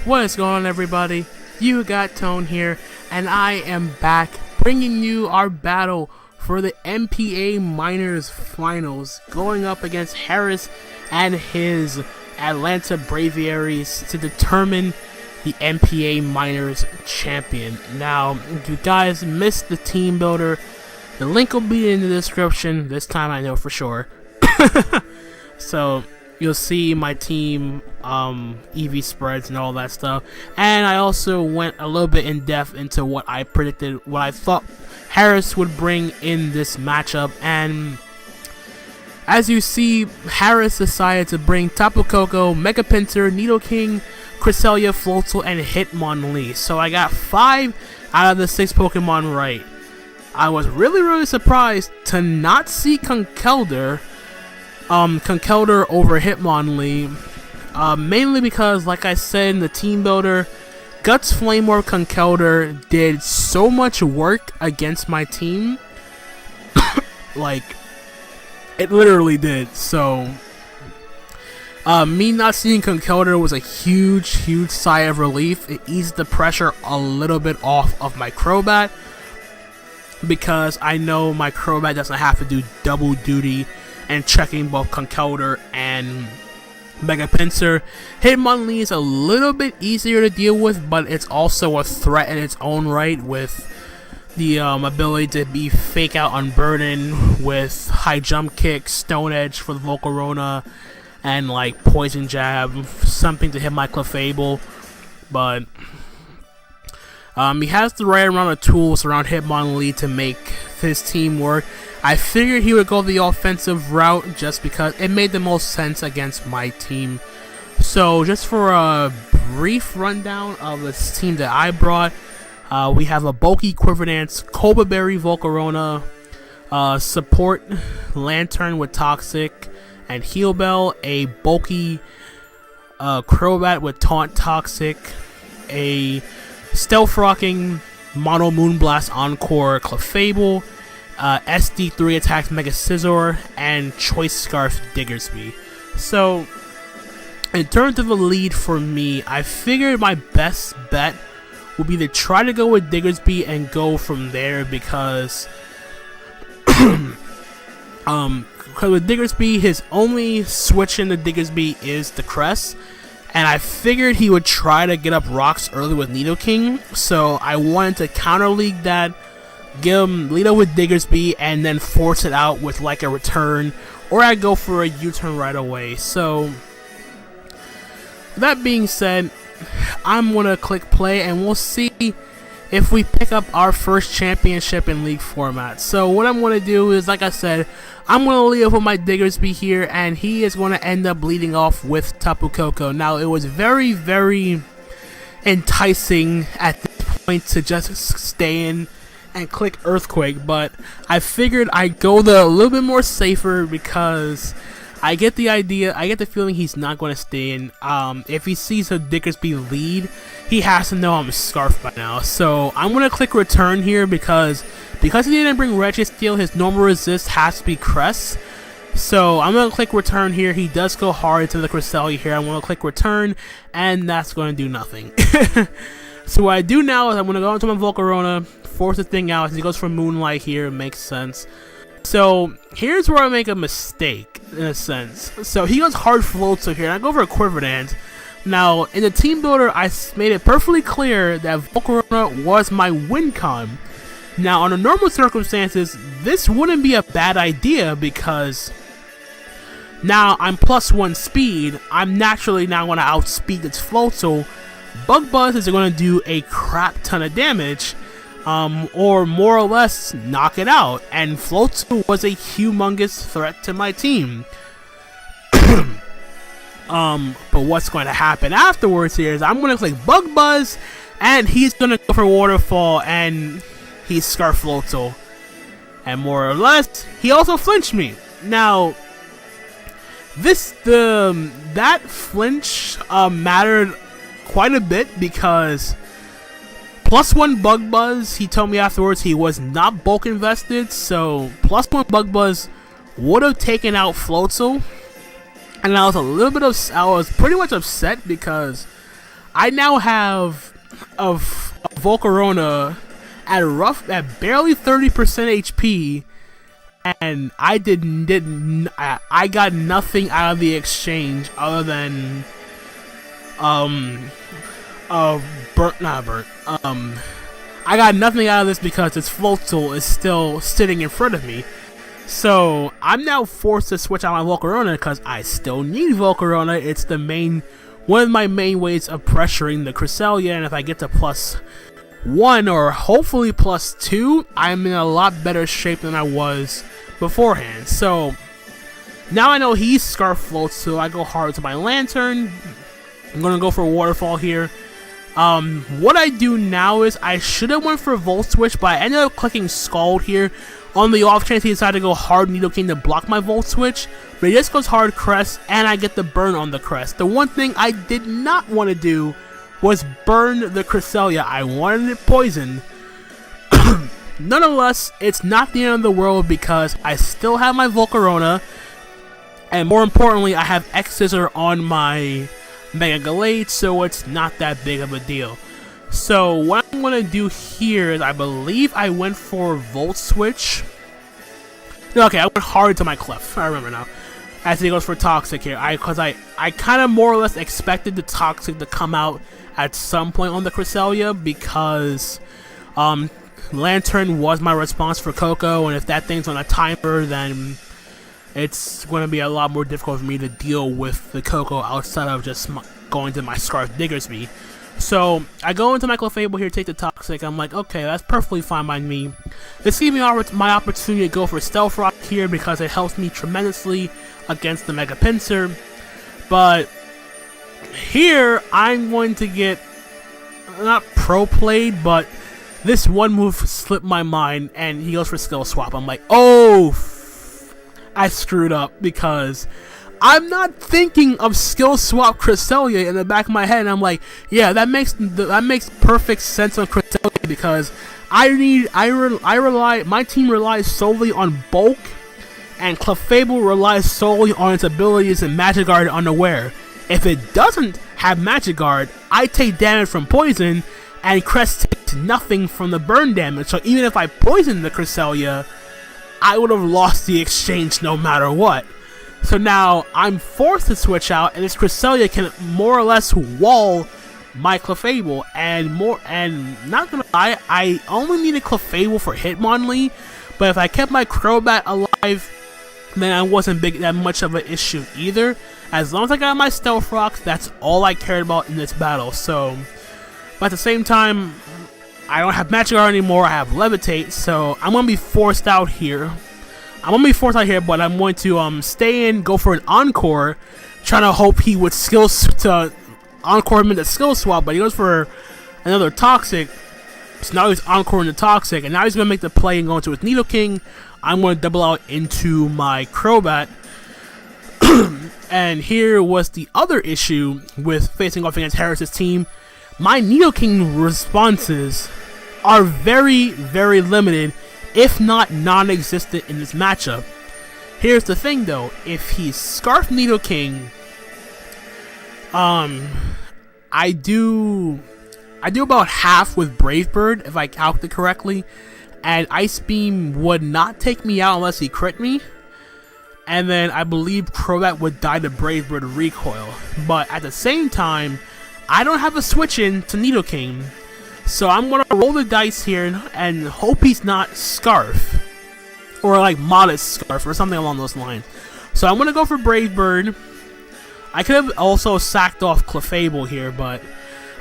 What is going on, everybody? You got Tone here, and I am back bringing you our battle for the NPA Minors Finals, going up against Harris and his Atlanta Braviaries to determine the NPA Minors champion. Now, if you guys missed the team builder, the link will be in the description. This time I know for sure. So you'll see my team EV spreads and all that stuff, and I also went a little bit in depth into what I predicted, what I thought Harris would bring in this matchup. And as you see, Harris decided to bring Tapu Koko, Mega Pinsir, Nidoking, Cresselia, Floatzel, and Hitmonlee. So I got 5 out of the 6 Pokemon right. I was really surprised to not see Conkeldurr over Hitmonlee, mainly because, like I said in the team builder, Guts Flame Orb Conkeldurr did so much work against my team. Like, it literally did. So me not seeing Conkeldurr was a huge sigh of relief. It eased the pressure a little bit off of my Crobat, because I know my Crobat doesn't have to do double duty and checking both Conkeldurr and Mega Pinsir. Hitmonlee is a little bit easier to deal with, but it's also a threat in its own right, with the ability to be Fake Out Unburden with High Jump Kick, Stone Edge for the Volcarona, and like Poison Jab, something to hit my Clefable. But he has the right amount of tools around Hitmonlee to make his team work. I figured he would go the offensive route just because it made the most sense against my team. So just for a brief rundown of this team that I brought, we have a bulky Quiverance, Cobra Berry Volcarona, support Lantern with Toxic and Heal Bell, a bulky Crobat with Taunt Toxic, a Stealth Rocking Mono Moonblast Encore Clefable, SD3 attacks Mega Scizor, and Choice Scarf Diggersby. So, in terms of a lead for me, I figured my best bet would be to try to go with Diggersby and go from there, because with Diggersby, his only switch into Diggersby is the Crest, and I figured he would try to get up rocks early with Nidoking, so I wanted to counter league that, lead up with Diggersby, and then force it out with like a return, or I'd go for a U-turn right away. So that being said, I'm gonna click play and we'll see if we pick up our first championship in league format. So what I'm gonna do is, like I said, I'm gonna lead off with my Diggersby here, and he is gonna end up leading off with Tapu Koko. Now, it was very enticing at this point to just stay in and click Earthquake, but I figured I'd go a little bit more safer, because I get the idea, I get the feeling he's not going to stay in. If he sees a Diggersby lead, he has to know I'm Scarf by now. So I'm going to click Return here, because he didn't bring Registeel, his normal resist has to be Crest. So I'm going to click Return here. He does go hard to the Cresselia here. I'm going to click Return, and that's going to do nothing. So what I do now is I'm going to go into my Volcarona, force the thing out. He goes for Moonlight here, it makes sense. So here's where I make a mistake, in a sense. So he goes hard Floatzel here, and I go for a Quiverance. Now, in the team builder, I made it perfectly clear that Volcarona was my win con. Now, under normal circumstances, this wouldn't be a bad idea, because now I'm +1 speed. I'm naturally now going to outspeed its Floatzel. Bug Buzz is going to do a crap ton of damage, or more or less knock it out, and Floatzel was a humongous threat to my team. But what's going to happen afterwards here is I'm going to click Bug Buzz, and he's going to go for Waterfall, and he's Scarf Floatzel, and more or less he also flinched me. Now, that flinch mattered quite a bit, because +1 Bug Buzz, he told me afterwards he was not bulk invested, so +1 Bug Buzz would have taken out Floatzel, and I was pretty much upset, because I now have a Volcarona at barely 30% HP, and I I got nothing out of the exchange other than I got nothing out of this because its Floatzel is still sitting in front of me. So I'm now forced to switch out my Volcarona because I still need Volcarona. It's one of my main ways of pressuring the Cresselia, and if I get to +1 or hopefully +2, I'm in a lot better shape than I was beforehand. So now I know he's Scarf Float, so I go hard to my Lantern. I'm gonna go for Waterfall here. What I do now is I should have went for Volt Switch, but I ended up clicking Scald here on the off chance he decided to go hard Nidoking to block my Volt Switch, but he just goes hard Crest, and I get the burn on the Crest. The one thing I did not want to do was burn the Cresselia. I wanted it poisoned. Nonetheless, it's not the end of the world because I still have my Volcarona, and more importantly, I have X-Scissor on my Mega Gallade, so it's not that big of a deal. So what I'm going to do here is I believe I went for Volt Switch. Okay, I went hard to my Clef. I remember now. As he goes for Toxic here. Because I kind of more or less expected the Toxic to come out at some point on the Cresselia because Lantern was my response for Coco, and if that thing's on a timer, then it's going to be a lot more difficult for me to deal with the Coco outside of just going to my Scarf Diggersby. So I go into my Clefable here, take the Toxic. I'm like, okay, that's perfectly fine by me. This gives me my opportunity to go for Stealth Rock here because it helps me tremendously against the Mega Pinsir. But here I'm going to get not pro played, but this one move slipped my mind, and he goes for Skill Swap. I'm like, oh, I screwed up because I'm not thinking of Skill Swap Cresselia in the back of my head, and I'm like, yeah, that makes perfect sense on Cresselia because my team relies solely on Bulk, and Clefable relies solely on its abilities and Magic Guard Unaware. If it doesn't have Magic Guard, I take damage from Poison, and Crest takes nothing from the burn damage. So even if I poisoned the Cresselia, I would have lost the exchange no matter what. So now I'm forced to switch out, and this Cresselia can more or less wall my Clefable, and not gonna lie, I only needed Clefable for Hitmonlee, but if I kept my Crobat alive, then I wasn't that much of an issue either. As long as I got my Stealth Rocks, that's all I cared about in this battle. So, but at the same time, I don't have Magic Guard anymore, I have Levitate, so I'm gonna be forced out here. But I'm going to stay in, go for an Encore, trying to hope he would to Encore him into Skill Swap, but he goes for another Toxic. So now he's Encoring the Toxic, and now he's going to make the play and go into his Nidoking. I'm going to double out into my Crobat. And here was the other issue with facing off against Harris's team. My Nidoking responses are very, very limited, if not non-existent in this matchup. Here's the thing though, if he's Scarf Nidoking, I do about half with Brave Bird if I calculate correctly, and Ice Beam would not take me out unless he crit me, and then I believe Crobat would die to Brave Bird Recoil. But at the same time, I don't have a switch in to Nidoking, so I'm gonna roll the dice here and hope he's not Scarf, or like Modest Scarf or something along those lines. So I'm gonna go for Brave Bird. I could have also sacked off Clefable here, but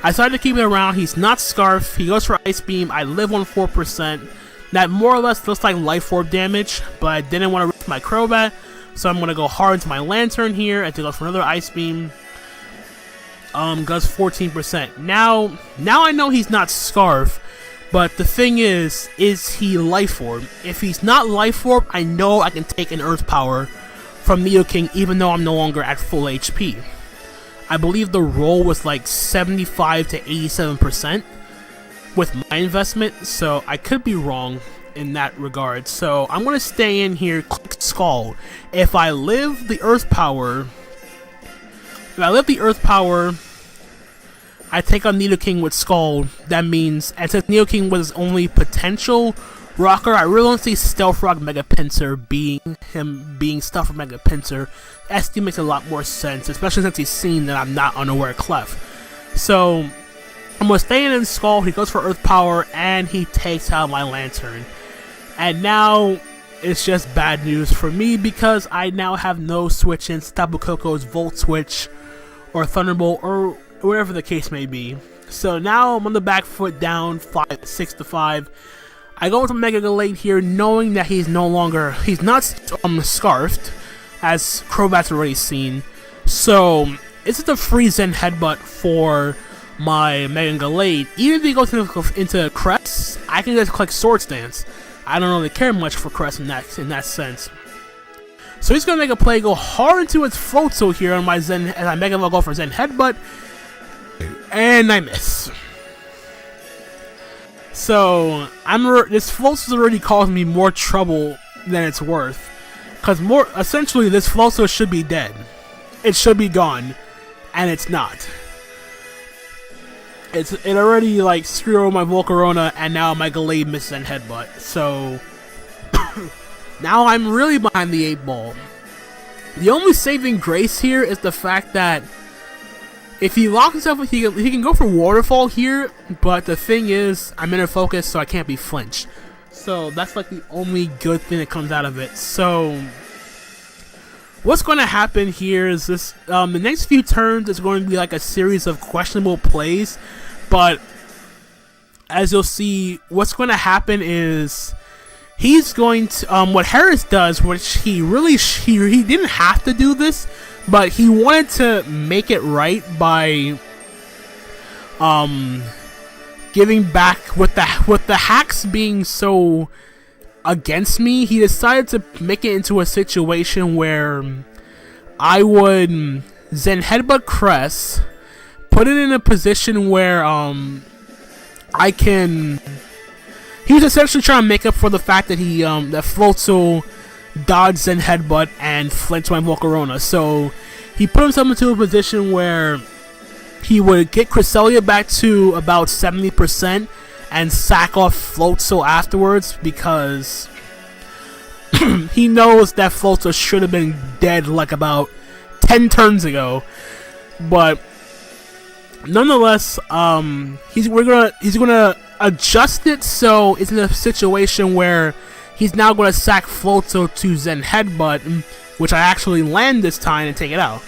I decided to keep it around. He's not Scarf. He goes for Ice Beam. I live on 4%. That more or less looks like Life Orb damage, but I didn't want to risk my Crobat, so I'm gonna go hard into my Lantern here and to go for another Ice Beam. Does 14%. Now I know he's not Scarf, but the thing is he Life Orb? If he's not Life Orb, I know I can take an Earth Power from Nidoking even though I'm no longer at full HP. I believe the roll was like 75 to 87% with my investment, so I could be wrong in that regard. So I'm going to stay in here, click Scald. If I live the Earth Power, I take on Nidoking with Scald. That means, and since Nidoking was only potential rocker, I really don't see Stealth Rock Mega Pinsir being Stealth Rock Mega Pinsir. SD makes a lot more sense, especially since he's seen that I'm not unaware Clef. So I'm gonna stay in Scald. He goes for Earth Power, and he takes out my Lantern. And now it's just bad news for me because I now have no switch in Tapu Koko's Volt Switch or Thunderbolt or whatever the case may be. So now I'm on the back foot, down 6-5. I go with Mega Gallade here, knowing that he's not scarfed, as Crobat's already seen. So this is a free Zen Headbutt for my Mega Gallade. Even if he goes into Crest, I can just click Sword Stance. I don't really care much for Crest in that sense. So he's gonna make a play, go hard into its Floatzel here on my Zen, as I Mega Ball go for Zen Headbutt, and I miss. So this Floatzel's already causing me more trouble than it's worth, because essentially this Floatzel should be dead. It should be gone, and it's not. It already like screwed over my Volcarona, and now my Gallade misses Zen Headbutt. So now I'm really behind the 8 ball. The only saving grace here is the fact that if he locks himself, he can go for Waterfall here, but the thing is, I'm in a focus, so I can't be flinched. So that's like the only good thing that comes out of it. So what's going to happen here is this: the next few turns is going to be like a series of questionable plays, but as you'll see, what's going to happen is he's going to what Harris does, which he didn't have to do this, but he wanted to make it right by giving back with the hacks being so against me. He decided to make it into a situation where I would Zen Headbutt Crest, put it in a position where I can. He was essentially trying to make up for the fact that that Floatzel dodged Zen Headbutt and flinched my Volcarona. So he put himself into a position where he would get Cresselia back to about 70% and sack off Floatzel afterwards, because he knows that Floatzel should have been dead like about 10 turns ago. But nonetheless, he's gonna adjust it so it's in a situation where he's now going to sack Floatzel to Zen Headbutt, which I actually land this time and take it out.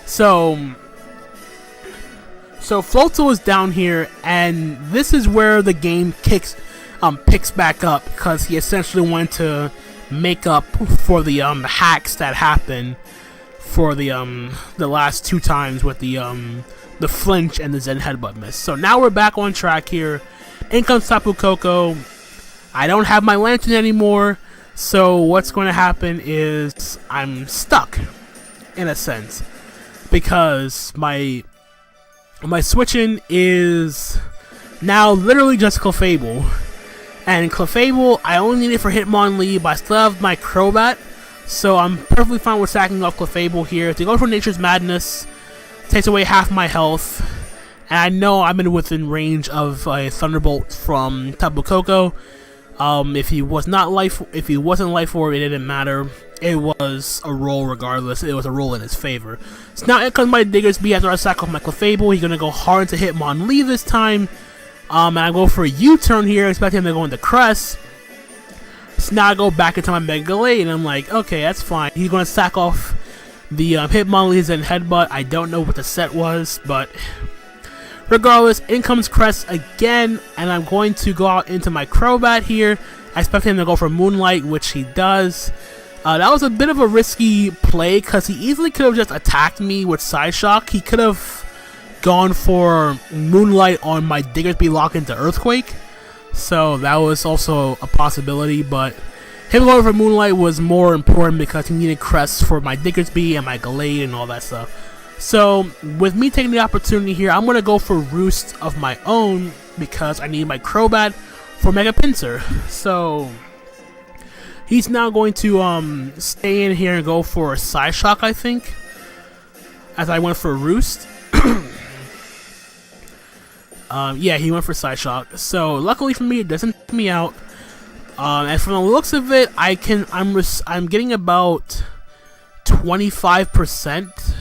So Floatzel is down here, and this is where the game picks back up, because he essentially wanted to make up for the hacks that happened for the last 2 times with the flinch and the Zen Headbutt miss. So now we're back on track here. In comes Tapu Koko. I don't have my Lantern anymore, so what's going to happen is I'm stuck, in a sense, because my switching is now literally just Clefable, and Clefable I only need it for Hitmonlee, but I still have my Crobat, so I'm perfectly fine with sacking off Clefable here. To go for Nature's Madness takes away half my health, and I know I'm within range of a Thunderbolt from Tapu Koko. If he wasn't Life Orb, it didn't matter. It was a roll regardless. It was a roll in his favor. So now it comes my Diggersby after I sack off my Clefable. He's gonna go hard to Hitmonlee this time. And I go for a U-turn here, expecting him to go into Crest. So now I go back into my Mega Gallade, and I'm like, okay, that's fine. He's gonna sack off the Hitmonlees and Headbutt. I don't know what the set was, but regardless, in comes Crest again, and I'm going to go out into my Crobat here. I expect him to go for Moonlight, which he does. That was a bit of a risky play, because he easily could have just attacked me with Psyshock. He could have gone for Moonlight on my Diggersby lock into Earthquake, so that was also a possibility, but him going for Moonlight was more important because he needed Crest for my Diggersby and my Gallade and all that stuff. So, with me taking the opportunity here, I'm going to go for Roost of my own, because I need my Crobat for Mega Pinsir. So, he's now going to stay in here and go for a Psyshock, I think, as I went for Roost. Yeah, he went for Side Shock. So luckily for me, it doesn't take me out. And from the looks of it, I'm getting about 25%.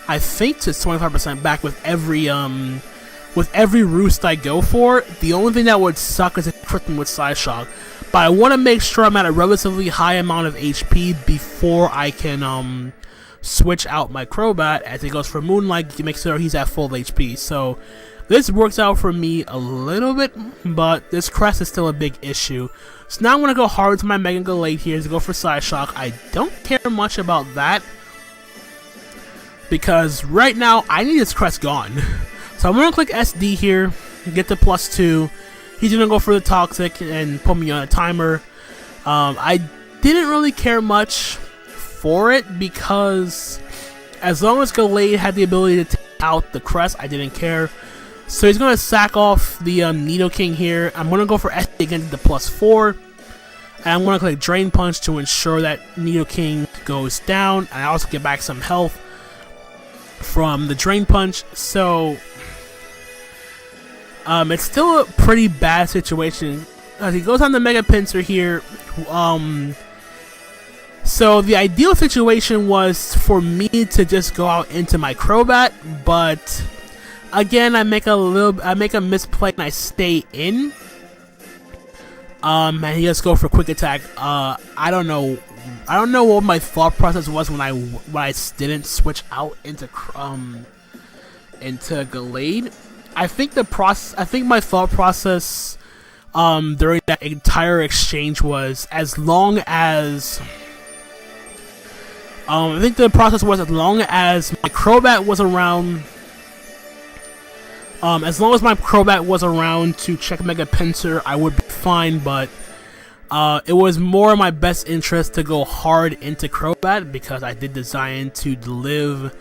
I think it's 25% back with every roost I go for. The only thing that would suck is if it crit them with Side Shock. But I want to make sure I'm at a relatively high amount of HP before I can switch out my Crobat. As he goes for Moonlight to make sure he's at full HP. So this works out for me a little bit, but this crest is still a big issue. So now I'm going to go hard to my Mega Gallade here to go for Side Shock. I don't care much about that, because right now I need this crest gone. So I'm going to click SD here, get the +2. He's going to go for the Toxic and put me on a timer. I didn't really care much for it, because as long as Gallade had the ability to take out the crest, I didn't care. So he's going to sack off the Nidoking here. I'm going to go for SD again to the +4. And I'm going to click Drain Punch to ensure that Nidoking goes down. And I also get back some health from the Drain Punch. So it's still a pretty bad situation. He goes on the Mega Pinsir here. So the ideal situation was for me to just go out into my Crobat, but again, I make a misplay and I stay in. And he just go for Quick Attack. I don't know what my thought process was when I didn't switch out into Gallade. I think my thought process during that entire exchange was as long as my Crobat was around. As long as my Crobat was around to check Mega Pinsir, I would be fine, but it was more in my best interest to go hard into Crobat, because I did design to live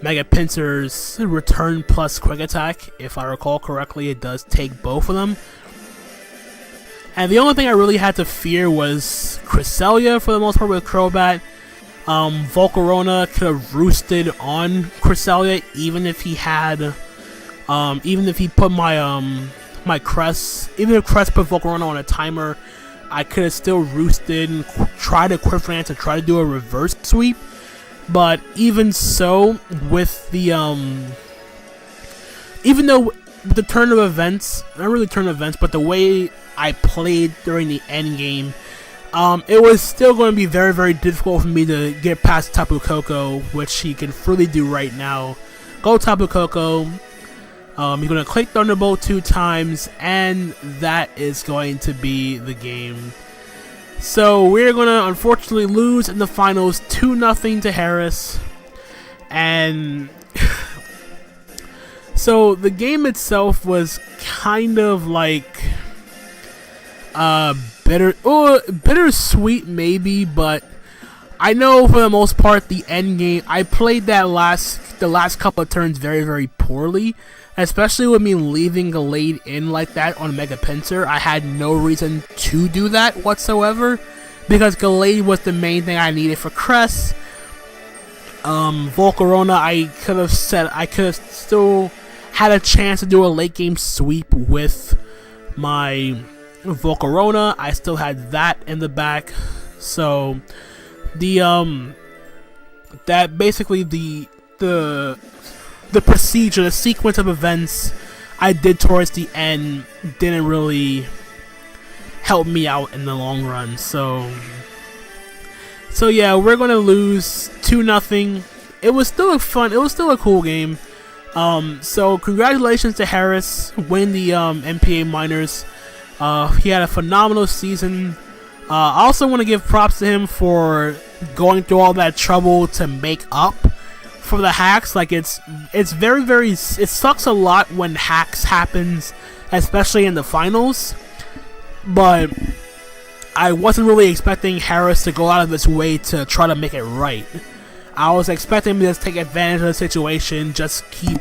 Mega Pinsir's return plus Quick Attack. If I recall correctly, it does take both of them. And the only thing I really had to fear was Cresselia for the most part with Crobat. Volcarona could have roosted on Cresselia even if he had... even if he put my Crest, even if Crest put Volcarona on a timer, I could have still roosted and tried to Quick Lance and try to do a reverse sweep. But even so, with the even though the turn of events, not really turn of events, but the way I played during the end game, it was still going to be very, very difficult for me to get past Tapu Koko, which he can freely do right now. Go Tapu Koko. You're going to click Thunderbolt 2 times, and that is going to be the game. So we're going to unfortunately lose in the finals 2-0 to Harris. And so the game itself was kind of like bittersweet maybe, but I know for the most part the end game, I played the last couple of turns very, very poorly. Especially with me leaving Gallade in like that on Mega Pinsir. I had no reason to do that whatsoever, because Gallade was the main thing I needed for Crest. Volcarona, I could have still had a chance to do a late game sweep with my Volcarona. I still had that in the back. So that basically the procedure, the sequence of events I did towards the end didn't really help me out in the long run. So yeah, we're gonna lose 2-0. It was still a cool game. So congratulations to Harris, win the NPA minors. He had a phenomenal season. I also want to give props to him for going through all that trouble to make up for the hacks. Like it's very, very, it sucks a lot when hacks happens, especially in the finals, but I wasn't really expecting Harris to go out of his way to try to make it right. I was expecting him to just take advantage of the situation, just keep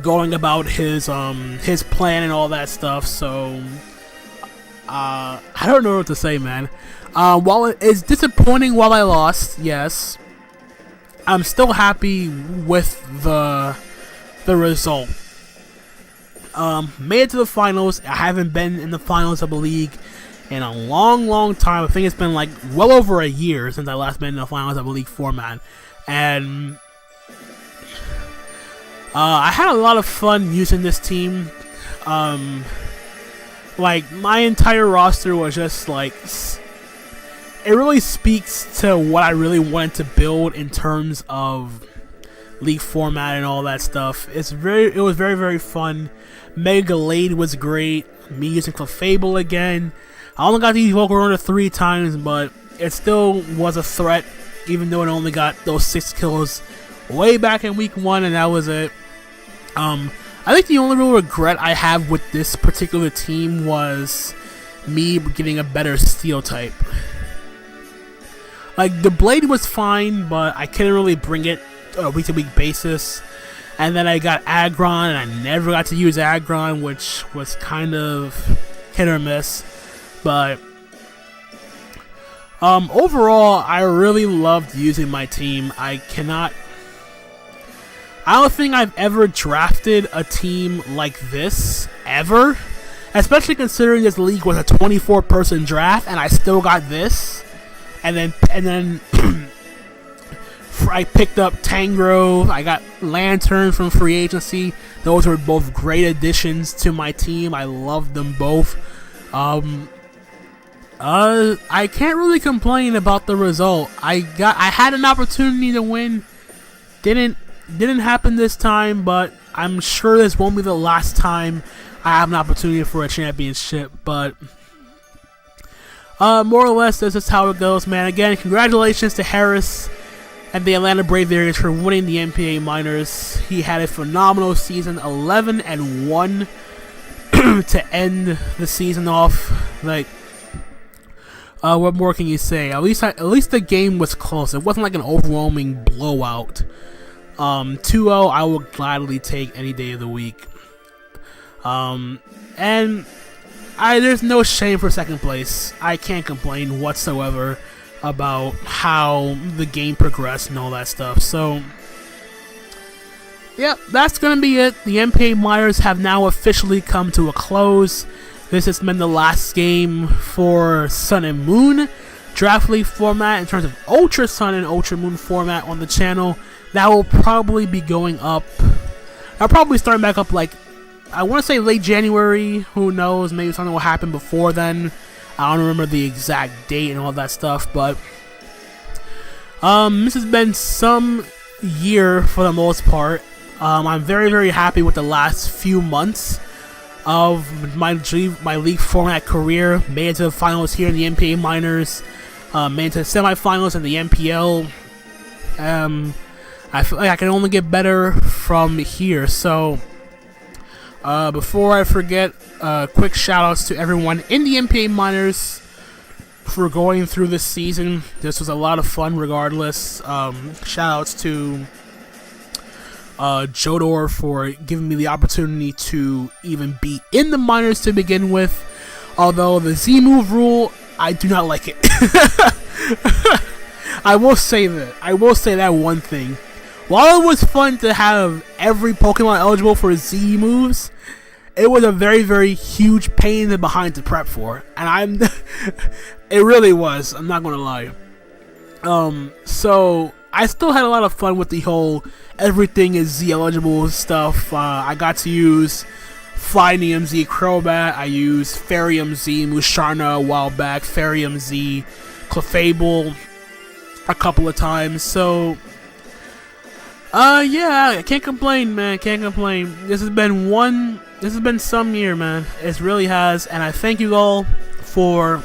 going about his plan and all that stuff. So I don't know what to say, man. While it's disappointing while I lost, yes, I'm still happy with the result. Made it to the finals. I haven't been in the finals of the league in a long time. I think it's been like well over a year since I last been in the finals of a league format. And I had a lot of fun using this team. Like, my entire roster was just like, it really speaks to what I really wanted to build in terms of league format and all that stuff. It was very fun. Mega Glade was great. Me using Clefable again. I only got to use Vocal Runner 3 times, but it still was a threat, even though it only got those 6 kills way back in week 1, and that was it. I think the only real regret I have with this particular team was me getting a better steel type. Like, the Blade was fine, but I couldn't really bring it on a week-to-week basis. And then I got Aggron, and I never got to use Aggron, which was kind of hit or miss. But overall, I really loved using my team. I don't think I've ever drafted a team like this, ever. Especially considering this league was a 24-person draft, and I still got this. And then I picked up Tangrowth. I got Lantern from free agency. Those were both great additions to my team. I loved them both. I can't really complain about the result. I had an opportunity to win. Didn't happen this time, but I'm sure this won't be the last time I have an opportunity for a championship. But more or less, this is how it goes, man. Again, congratulations to Harris and the Atlanta Braviaries for winning the NPA Minors. He had a phenomenal season, 11-1 to end the season off. Like, what more can you say? At least the game was close. It wasn't like an overwhelming blowout. 2-0, I will gladly take any day of the week. And there's no shame for second place. I can't complain whatsoever about how the game progressed and all that stuff. So, yeah, that's gonna be it. The NPA Minors have now officially come to a close. This has been the last game for Sun and Moon Draft League format. In terms of Ultra Sun and Ultra Moon format on the channel, that will probably be going up. I'll probably start back up, like, I want to say late January. Who knows? Maybe something will happen before then. I don't remember the exact date and all that stuff, but this has been some year for the most part. I'm very happy with the last few months of my league format career. Made it to the finals here in the NPA Minors. Made it to the semifinals in the NPL. I feel like I can only get better from here. So, before I forget, quick shout-outs to everyone in the NPA Minors for going through this season. This was a lot of fun regardless. Shout-outs to Jodor for giving me the opportunity to even be in the minors to begin with. Although the Z-move rule, I do not like it. I will say that one thing. While it was fun to have every Pokemon eligible for Z moves, it was a very huge pain in the behind to prep for, and it really was. I'm not gonna lie. So I still had a lot of fun with the whole everything is Z eligible stuff. I got to use Flynium Z Crobat. I used Farium Z Musharna a while back. Farium Z Clefable a couple of times. So yeah, I can't complain, man. Can't complain. This has been some year, man. It really has, and I thank you all for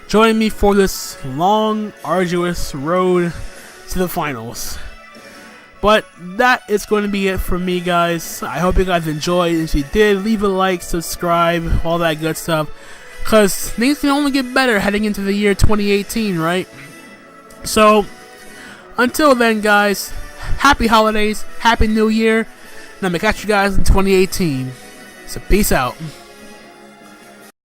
joining me for this long, arduous road to the finals. But that is going to be it for me, guys. I hope you guys enjoyed. If you did, leave a like, subscribe, all that good stuff, because things can only get better heading into the year 2018, right? So, until then, guys, happy holidays, happy new year, and I'm going to catch you guys in 2018. So, peace out.